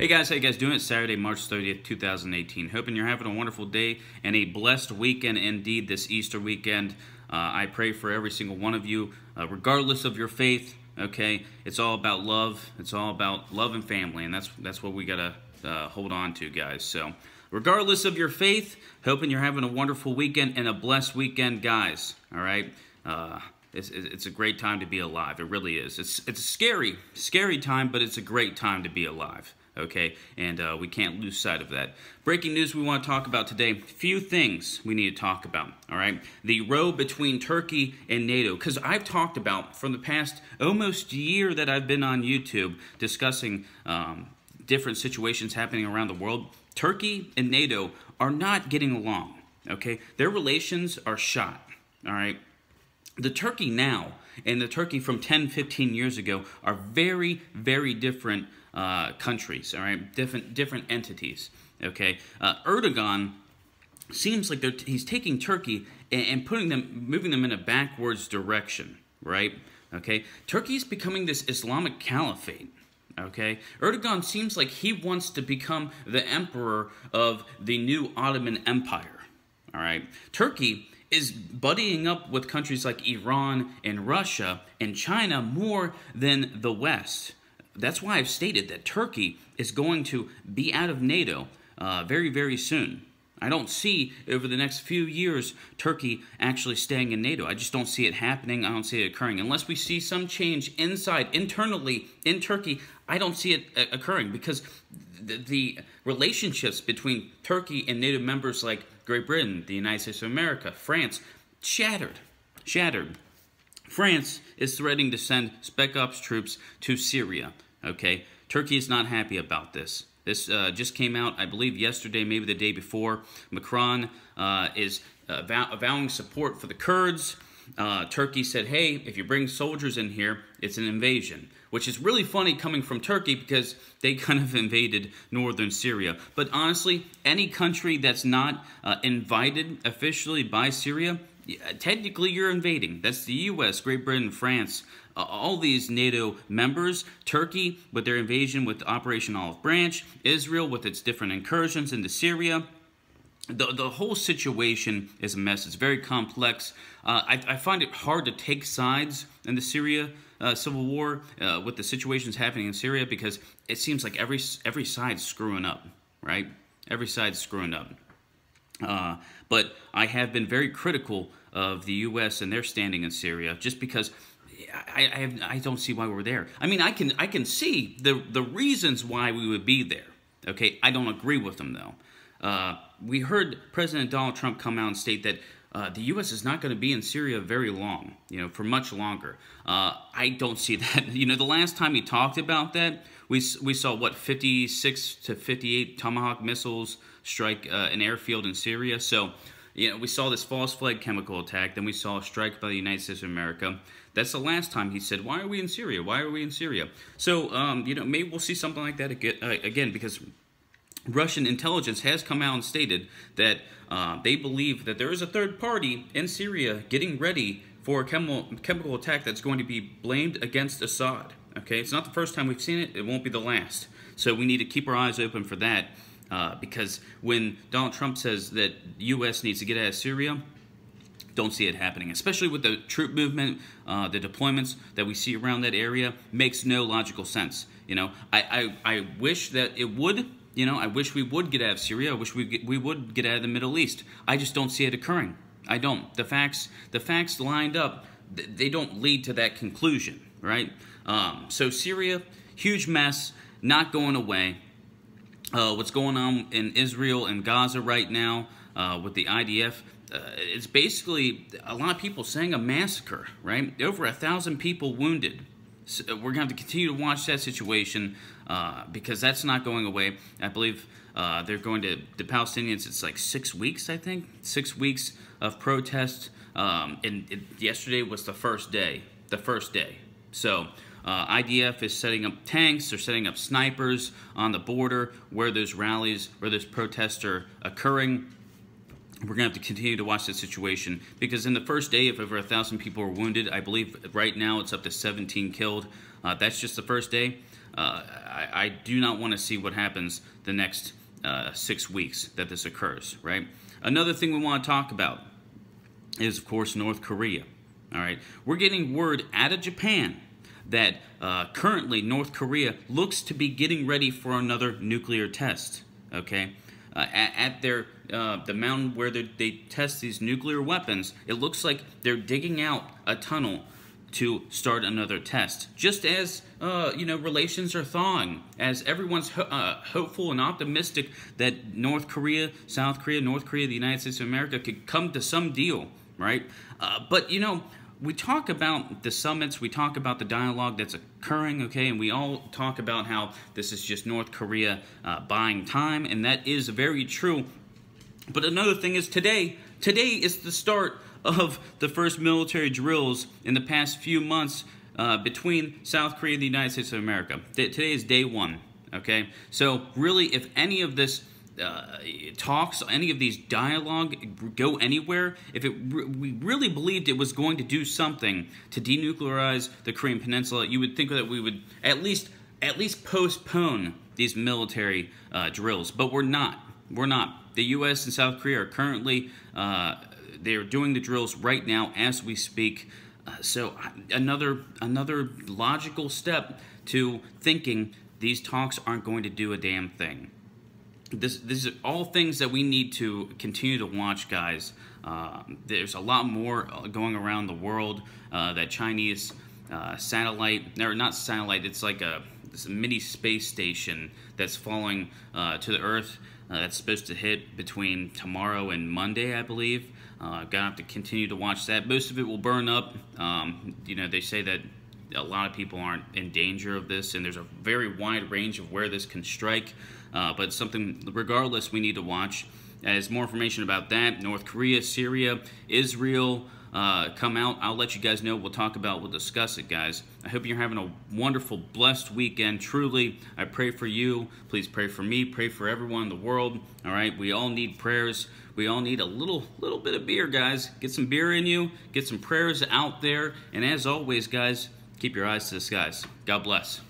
Hey guys, how you guys doing? It's Saturday, March 30th, 2018. Hoping you're having a wonderful day and a blessed weekend indeed this Easter weekend. I pray for every single one of you, regardless of your faith, okay? It's all about love. It's all about love and family, and that's what we got to hold on to, guys. So, regardless of your faith, hoping you're having a wonderful weekend and a blessed weekend, guys, all right? It's a great time to be alive. It really is. It's a scary time, but it's a great time to be alive. Okay, and we can't lose sight of that. Breaking news we want to talk about today. Few things we need to talk about, all right? The row between Turkey and NATO, because I've talked about, from the past almost year that I've been on YouTube, discussing different situations happening around the world. Turkey and NATO are not getting along, okay? Their relations are shot, all right? The Turkey now and the Turkey from 10, 15 years ago are very, very different countries, all right, different entities. Okay, Erdogan seems like he's taking Turkey and moving them in a backwards direction, right? Okay, Turkey's becoming this Islamic caliphate. Okay, Erdogan seems like he wants to become the emperor of the new Ottoman Empire. All right, Turkey is buddying up with countries like Iran and Russia and China more than the West. That's why I've stated that Turkey is going to be out of NATO very, very soon. I don't see, over the next few years, Turkey actually staying in NATO. I just don't see it happening. I don't see it occurring. Unless we see some change internally in Turkey, I don't see it occurring, because the relationships between Turkey and NATO members like Great Britain, the United States of America, France, shattered. France is threatening to send Spec Ops troops to Syria, okay? Turkey is not happy about this. This just came out, I believe, yesterday, maybe the day before. Macron is avowing support for the Kurds. Turkey said, hey, if you bring soldiers in here, it's an invasion, which is really funny coming from Turkey because they kind of invaded northern Syria. But honestly, any country that's not invited officially by Syria, technically you're invading. That's the U.S., Great Britain, France, all these NATO members, Turkey with their invasion with Operation Olive Branch, Israel with its different incursions into Syria. The whole situation is a mess. It's very complex. I find it hard to take sides in the Syria civil war with the situations happening in Syria, because it seems like every side's screwing up, right? Every side's screwing up. But I have been very critical of the U.S. and their standing in Syria, just because I don't see why we're there. I mean, I can see the reasons why we would be there. Okay, I don't agree with them though. We heard President Donald Trump come out and state that the U.S. is not going to be in Syria very long, for much longer. I don't see that. The last time he talked about that, we saw, what, 56 to 58 Tomahawk missiles strike an airfield in Syria. So, we saw this false flag chemical attack. Then we saw a strike by the United States of America. That's the last time he said, why are we in Syria? Why are we in Syria? So, maybe we'll see something like that again, because Russian intelligence has come out and stated that they believe that there is a third party in Syria getting ready for a chemical attack that's going to be blamed against Assad. Okay, it's not the first time we've seen it. It won't be the last. So we need to keep our eyes open for that, because when Donald Trump says that the U.S. needs to get out of Syria, don't see it happening, especially with the troop movement, the deployments that we see around that area. Makes no logical sense. I wish that it would. I wish we would get out of Syria. I wish we would get out of the Middle East. I just don't see it occurring. I don't. The facts lined up, they don't lead to that conclusion, right? So Syria, huge mess, not going away. What's going on in Israel and Gaza right now with the IDF, it's basically a lot of people saying a massacre, right? Over 1,000 people wounded. So we're going to have to continue to watch that situation because that's not going away. I believe they're going to, the Palestinians, it's like 6 weeks, I think. 6 weeks of protests. Yesterday was the first day. So IDF is setting up tanks. They're setting up snipers on the border where those rallies, where those protests are occurring. We're going to have to continue to watch the situation, because in the first day, if over 1,000 people were wounded, I believe right now it's up to 17 killed. That's just the first day. I do not want to see what happens the next 6 weeks that this occurs, right? Another thing we want to talk about is, of course, North Korea. All right, we're getting word out of Japan that currently North Korea looks to be getting ready for another nuclear test. Okay, at their the mountain where they test these nuclear weapons, it looks like they're digging out a tunnel to start another test. Just as relations are thawing, as everyone's hopeful and optimistic that North Korea, South Korea, North Korea, the United States of America could come to some deal, right? But we talk about the summits, we talk about the dialogue that's occurring, okay, and we all talk about how this is just North Korea buying time, and that is very true. But another thing is today is the start of the first military drills in the past few months between South Korea and the United States of America. Today is day one, okay? So really, if any of this talks, any of these dialogue go anywhere, if we really believed it was going to do something to denuclearize the Korean Peninsula, you would think that we would at least postpone these military drills. But we're not. We're not. The U.S. and South Korea are currently they're doing the drills right now as we speak. So another logical step to thinking these talks aren't going to do a damn thing. This are all things that we need to continue to watch, guys. There's a lot more going around the world. That Chinese satellite, or not satellite, it's like this mini space station that's falling to the Earth. That's supposed to hit between tomorrow and Monday, I believe. Gonna have to continue to watch that. Most of it will burn up. They say that a lot of people aren't in danger of this, and there's a very wide range of where this can strike. But it's something, regardless, we need to watch. As more information about that, North Korea, Syria, Israel come out, I'll let you guys know. We'll talk about, we'll discuss it, guys. I hope you're having a wonderful, blessed weekend. Truly, I pray for you. Please pray for me. Pray for everyone in the world. All right, we all need prayers. We all need a little bit of beer, guys. Get some beer in you. Get some prayers out there. And as always, guys, keep your eyes to the skies. God bless.